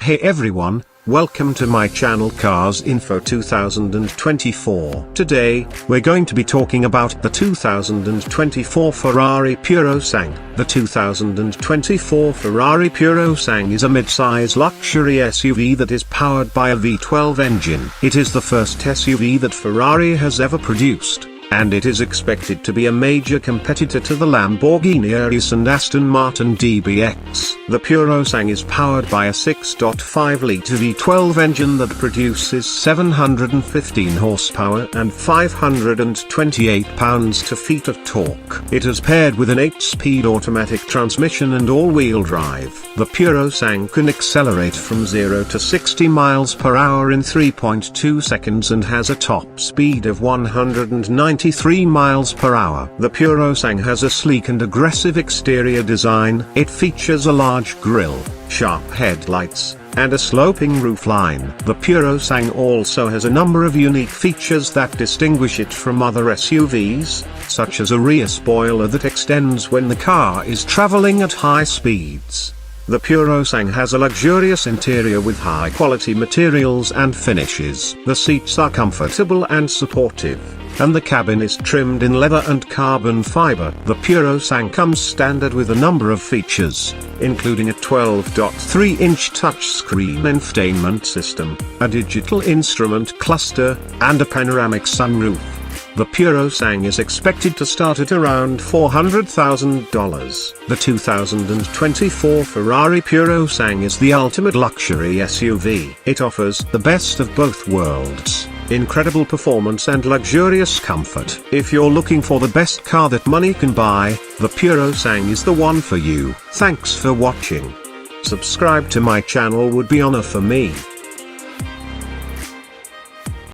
Hey everyone, welcome to my channel Cars Info 2024. Today, we're going to be talking about the 2024 Ferrari Purosangue. The 2024 Ferrari Purosangue is a mid-size luxury SUV that is powered by a V12 engine. It is the first SUV that Ferrari has ever produced, and it is expected to be a major competitor to the Lamborghini Urus and Aston Martin DBX. The Purosangue is powered by a 6.5-litre V12 engine that produces 715 horsepower and 528 pounds-feet of torque. It is paired with an 8-speed automatic transmission and all-wheel drive. The Purosangue can accelerate from 0 to 60 miles per hour in 3.2 seconds and has a top speed of 193 miles per hour. The Purosangue has a sleek and aggressive exterior design. It features a large grille, sharp headlights, and a sloping roofline. The Purosangue also has a number of unique features that distinguish it from other SUVs, such as a rear spoiler that extends when the car is traveling at high speeds. The Purosangue has a luxurious interior with high-quality materials and finishes. The seats are comfortable and supportive, and the cabin is trimmed in leather and carbon fiber. The Purosangue comes standard with a number of features, including a 12.3-inch touchscreen infotainment system, a digital instrument cluster, and a panoramic sunroof. The Purosangue is expected to start at around $400,000. The 2024 Ferrari Purosangue is the ultimate luxury SUV. It offers the best of both worlds: incredible performance and luxurious comfort. If you're looking for the best car that money can buy, the Purosangue is the one for you. Thanks for watching. Subscribe to my channel would be honor for me.